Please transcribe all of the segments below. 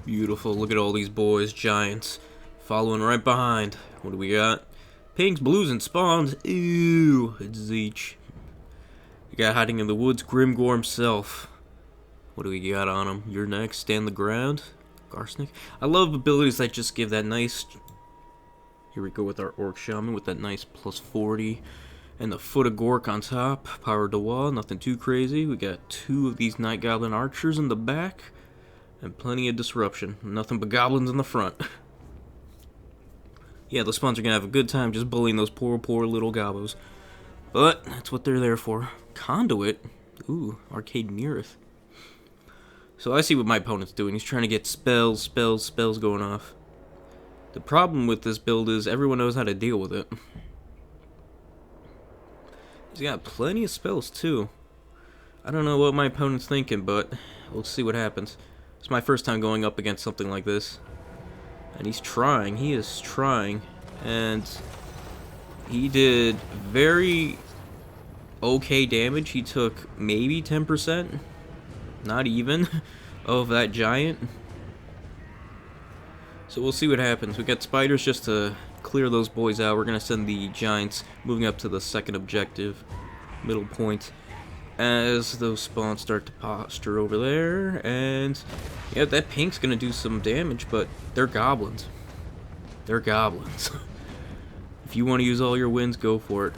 Beautiful. Look at all these boys, giants, following right behind. What do we got? Pinks, blues, and spawns. Ew, it's Tzeentch. You got hiding in the woods, Grimgore himself. What do we got on him? You're next. Stand the ground. Garsnik. I love abilities that just give that nice... Here we go with our Orc Shaman with that nice plus 40. And the Foot of Gork on top. Power de wall. Nothing too crazy. We got 2 of these Night Goblin archers in the back. And plenty of disruption. Nothing but goblins in the front. Yeah, the spawns are gonna have a good time just bullying those poor little gobos. But that's what they're there for. Conduit? Ooh, Arcade Mirror. So I see what my opponent's doing. He's trying to get spells going off. The problem with this build is everyone knows how to deal with it. He's got plenty of spells too. I don't know what my opponent's thinking, but we'll see what happens. It's my first time going up against something like this. And he's trying. He is trying. And he did very okay damage. He took maybe 10%. Not even. Of that giant. So we'll see what happens. We got spiders just to clear those boys out. We're going to send the giants moving up to the second objective. Middle point. As those spawns start to posture over there. And yeah, that pink's gonna do some damage, but they're goblins. They're goblins. If you want to use all your wins, go for it.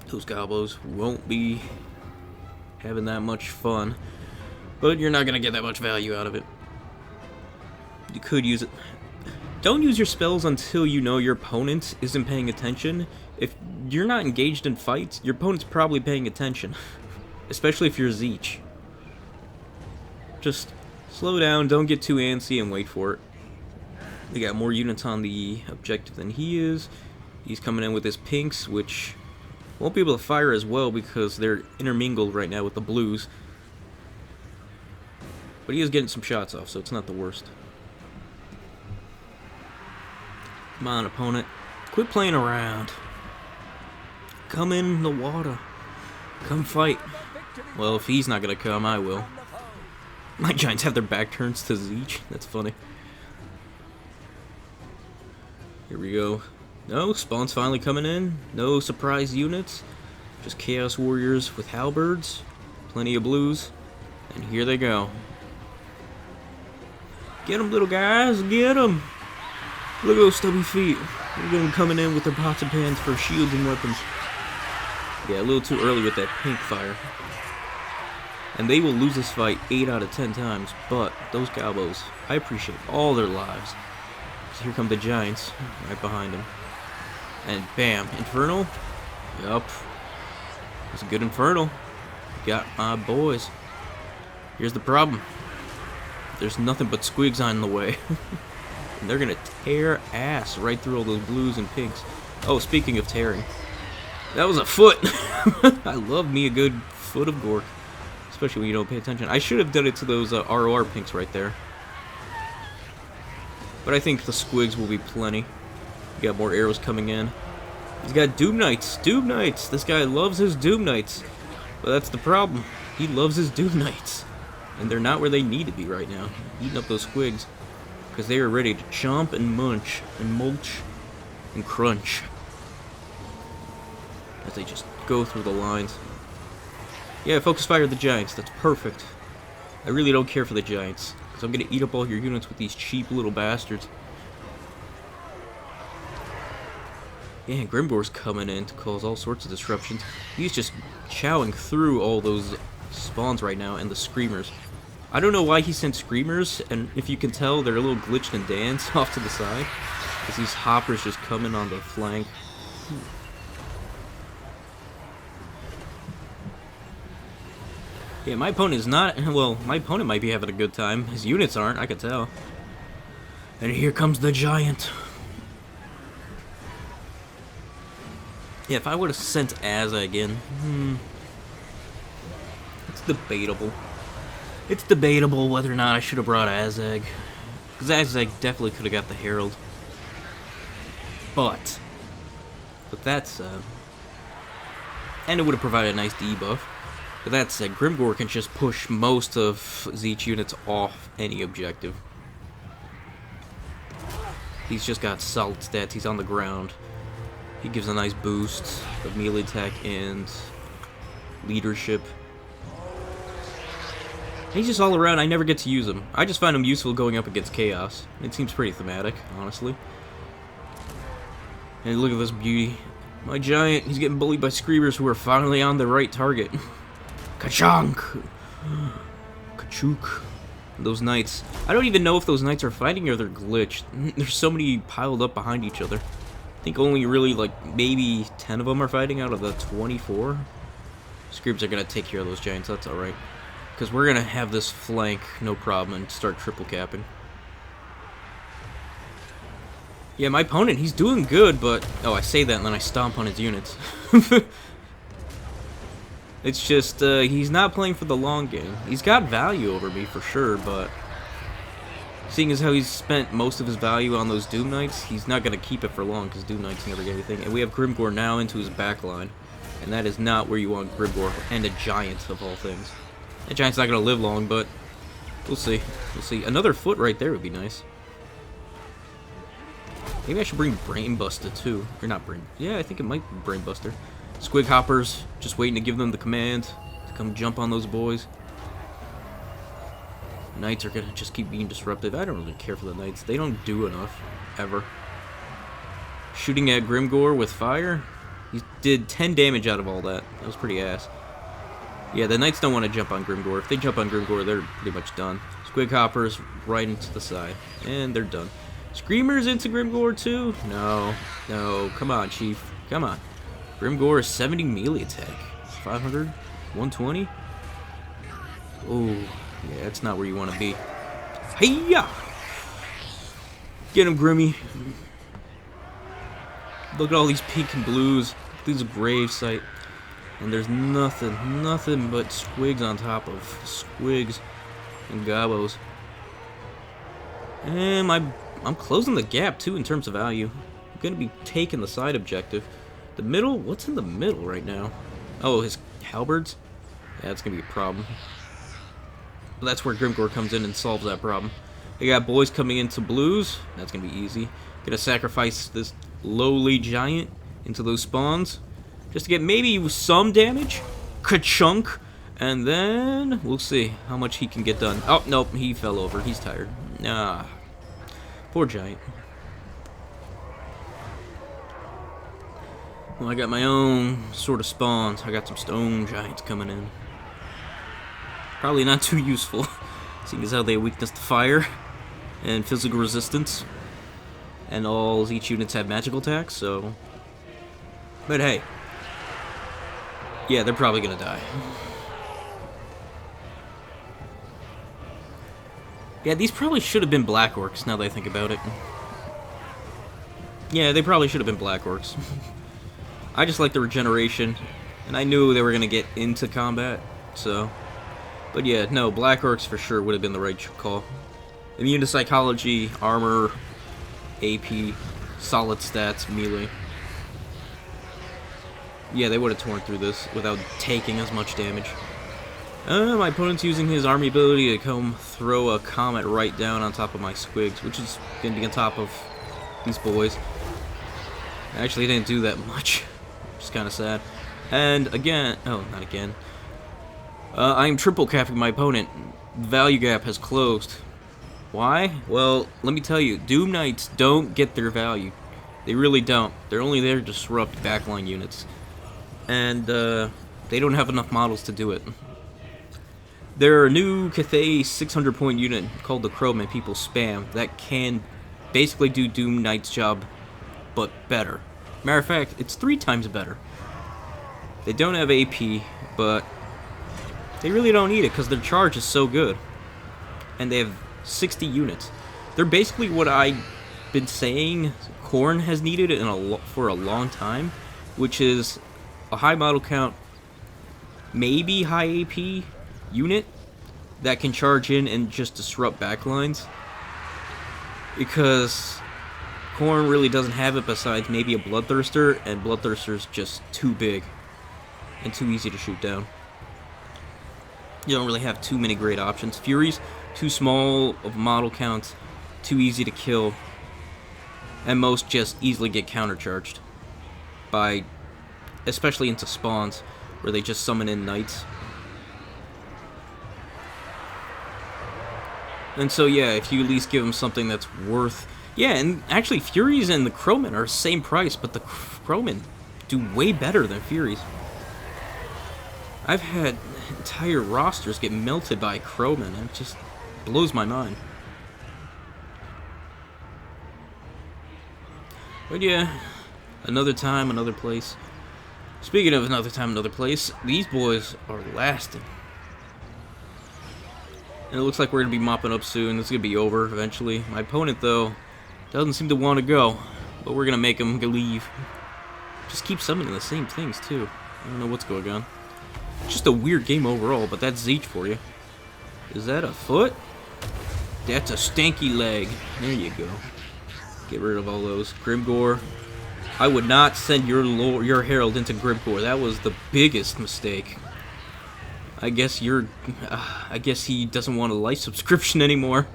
Those gobos won't be having that much fun, but you're not gonna get that much value out of it. You could use it. Don't use your spells until you know your opponent isn't paying attention. If you're not engaged in fights, your opponent's probably paying attention. Especially if you're Tzeentch. Just slow down, don't get too antsy, and wait for it. We got more units on the objective than he is. He's coming in with his pinks, which won't be able to fire as well because they're intermingled right now with the blues. But he is getting some shots off, so it's not the worst. Come on, opponent. Quit playing around. Come in the water. Come fight. Well, if he's not gonna come, I will. My giants have their back turns to Tzeentch. That's funny. Here we go. No, spawn's finally coming in. No surprise units. Just Chaos Warriors with halberds. Plenty of blues. And here they go. Get them, little guys. Get them. Look at those stubby feet. Look at them coming in with their pots and pans for shields and weapons. Yeah, a little too early with that pink fire. And they will lose this fight 8 out of 10 times, but those gobos, I appreciate all their lives. So here come the giants, right behind them. And bam, Infernal? Yup. It's a good Infernal. Got my boys. Here's the problem. There's nothing but squigs on the way. And they're gonna tear ass right through all those blues and pinks. Oh, speaking of tearing. That was a foot! I love me a good foot of Gork. Especially when you don't pay attention. I should have done it to those ROR pinks right there. But I think the squigs will be plenty. We got more arrows coming in. He's got Doom Knights. Doom Knights! This guy loves his Doom Knights. But that's the problem. He loves his Doom Knights. And they're not where they need to be right now. Eating up those squigs. Because they are ready to chomp and munch and mulch and crunch. As they just go through the lines. Yeah, focus fire the giants. That's perfect. I really don't care for the giants. Because I'm going to eat up all your units with these cheap little bastards. Yeah, and Grimgore's coming in to cause all sorts of disruptions. He's just chowing through all those spawns right now and the screamers. I don't know why he sent screamers, and if you can tell, they're a little glitched and danced off to the side. Because these hoppers just come in on the flank. Yeah, my opponent is not... Well, my opponent might be having a good time. His units aren't, I can tell. And here comes the giant. Yeah, if I would have sent Azza again... It's debatable. It's debatable whether or not I should have brought Azag. Because Azag definitely could have got the Herald. But with that said... And it would have provided a nice debuff. But that said, Grimgor can just push most of Tzeentch units off any objective. He's just got solid stats. He's on the ground. He gives a nice boost of melee attack and leadership. He's just all around. I never get to use him. I just find him useful going up against Chaos. It seems pretty thematic, honestly. And look at this beauty. My giant, he's getting bullied by Screamers who are finally on the right target. Kachunk! Kachuk. Those knights. I don't even know if those knights are fighting or they're glitched. There's so many piled up behind each other. I think only really, like, maybe 10 of them are fighting out of the 24. Screams are going to take care of those giants, that's alright. Because we're going to have this flank, no problem, and start triple capping. Yeah, my opponent, he's doing good, but... Oh, I say that and then I stomp on his units. It's just, he's not playing for the long game. He's got value over me, for sure, but... Seeing as how he's spent most of his value on those Doom Knights, he's not going to keep it for long, because Doom Knights never get anything. And we have Grimgor now into his backline. And that is not where you want Grimgor, and a Giant, of all things. That Giant's not going to live long, but... We'll see. We'll see. Another foot right there would be nice. Maybe I should bring Brainbuster, too. Or not Brain... Yeah, I think it might be Brainbuster. Squig Hoppers, just waiting to give them the command to come jump on those boys. Knights are going to just keep being disruptive. I don't really care for the Knights. They don't do enough, ever. Shooting at Grimgor with fire. He did 10 damage out of all that. That was pretty ass. Yeah, the Knights don't want to jump on Grimgor. If they jump on Grimgor, they're pretty much done. Squig Hoppers right into the side. And they're done. Screamers into Grimgor too? No. No. Come on, Chief. Come on. Grimgor is 70 melee attack. 500? 120? Oh, yeah, that's not where you want to be. Hey-ya! Get him, Grimy. Look at all these pink and blues. This is a grave site. And there's nothing but squigs on top of squigs and gobos. And I'm closing the gap, too, in terms of value. I'm going to be taking the side objective. The middle? What's in the middle right now? Oh, his halberds? Yeah, that's going to be a problem. But that's where Grimgor comes in and solves that problem. They got boys coming into blues. That's going to be easy. Gonna sacrifice this lowly giant into those spawns. Just to get maybe some damage. Ka-chunk. And then we'll see how much he can get done. Oh, nope, he fell over. He's tired. Ah. Poor giant. Well, I got my own sort of spawns. I got some stone giants coming in. Probably not too useful, seeing as how they have weakness to fire and physical resistance. And all each units have magical attacks, so... But hey. Yeah, they're probably gonna die. Yeah, these probably should have been Black Orcs, now that I think about it. Yeah, they probably should have been Black Orcs. I just like the regeneration, and I knew they were gonna get into combat, so... But yeah, no, Black Orcs for sure would have been the right call. Immune to Psychology, Armor, AP, Solid Stats, Melee. Yeah, they would have torn through this without taking as much damage. My opponent's using his army ability to come throw a comet right down on top of my squigs, which is going to be on top of these boys. Actually, he didn't do that much, which is kind of sad. And again, oh, not again. I'm triple capping my opponent. Value gap has closed. Why? Well, let me tell you, Doom Knights don't get their value. They really don't. They're only there to disrupt backline units. And they don't have enough models to do it. There are a new Cathay 600-point unit called the Crowman people spam that can basically do Doom Knight's job, but better. Matter of fact, it's 3 times better. They don't have AP, but they really don't need it because their charge is so good. And they have 60 units. They're basically what I've been saying Khorne has needed for a long time, which is a high model count, maybe high AP unit that can charge in and just disrupt backlines. Because Khorne really doesn't have it besides maybe a Bloodthirster, and Bloodthirster's just too big and too easy to shoot down. You don't really have too many great options. Furies, too small of model counts, too easy to kill, and most just easily get countercharged by, especially into spawns, where they just summon in knights. And so yeah, if you at least give them something that's worth... Yeah, and actually Furies and the Crowmen are the same price, but the Crowmen do way better than Furies. I've had entire rosters get melted by Crowmen, and it just blows my mind. But yeah, another time, another place. Speaking of another time, another place, these boys are lasting. And it looks like we're going to be mopping up soon. This is going to be over eventually. My opponent, though, doesn't seem to want to go. But we're going to make him leave. Just keep summoning the same things, too. I don't know what's going on. Just a weird game overall, but that's Tzeentch for you. Is that a foot? That's a stanky leg. There you go. Get rid of all those. Grimgore. I would not send your Herald into Grimgore. That was the biggest mistake. I guess I guess he doesn't want a life subscription anymore.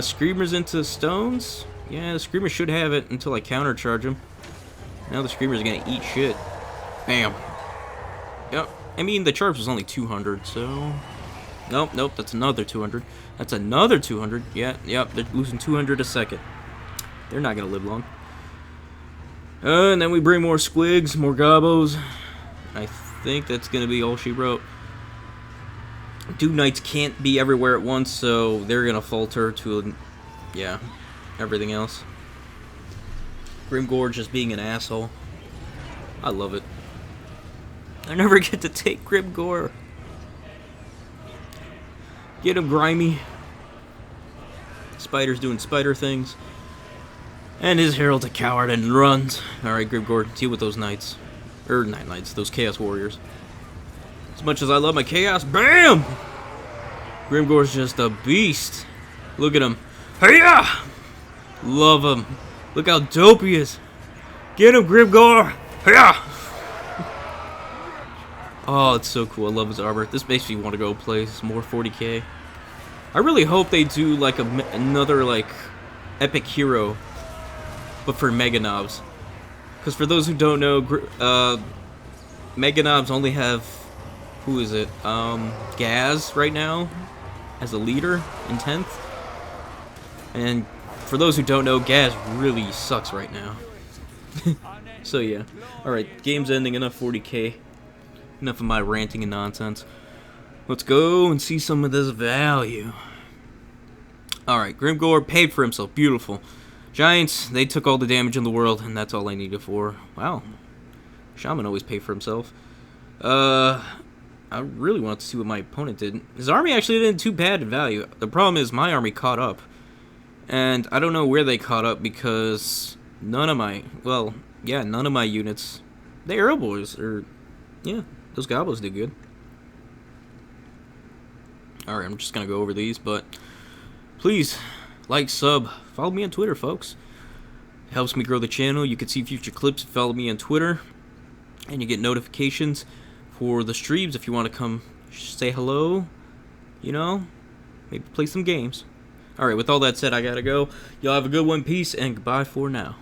Screamers into stones? Yeah, the Screamer should have it until I countercharge him. Now the Screamer's gonna eat shit. Bam. Yep. I mean, the charge was only 200, so... Nope, that's another 200. That's another 200. Yeah, yep, they're losing 200 a second. They're not gonna live long. And then we bring more squigs, more gobos. I think that's gonna be all she wrote. Dude Knights can't be everywhere at once, so they're gonna falter to, yeah, everything else. Grimgore just being an asshole. I love it. I never get to take Grimgore. Get him, Grimy. Spider's doing spider things. And his Herald's a coward and runs. Alright, Grimgore, deal with those knights. Not knights, those Chaos Warriors. As much as I love my Chaos, BAM! Grimgore's just a beast. Look at him. Hiya! Love him. Look how dope he is. Get him, Grimgore! Hiya! Oh, it's so cool. I love his armor. This makes me want to go play some more 40k. I really hope they do like another like epic hero, but for Mega Knobs. Because for those who don't know, Mega Knobs only have, who is it? Gaz right now as a leader in 10th. And for those who don't know, Gaz really sucks right now. So yeah. Alright, game's ending. Enough 40k. Enough of my ranting and nonsense. Let's go and see some of this value. Alright, Grimgore paid for himself. Beautiful. Giants, they took all the damage in the world, and that's all I needed for. Wow. Shaman always paid for himself. I really wanted to see what my opponent did. His army actually didn't too bad in value. The problem is my army caught up. And I don't know where they caught up because none of my, well, yeah, none of my units, they Earl Boys, or, yeah, those Gobos did good. Alright, I'm just going to go over these, but please, like, sub, follow me on Twitter, folks. It helps me grow the channel. You can see future clips, follow me on Twitter, and you get notifications for the streams if you want to come say hello, you know, maybe play some games. Alright, with all that said, I gotta go. Y'all have a good one, peace, and goodbye for now.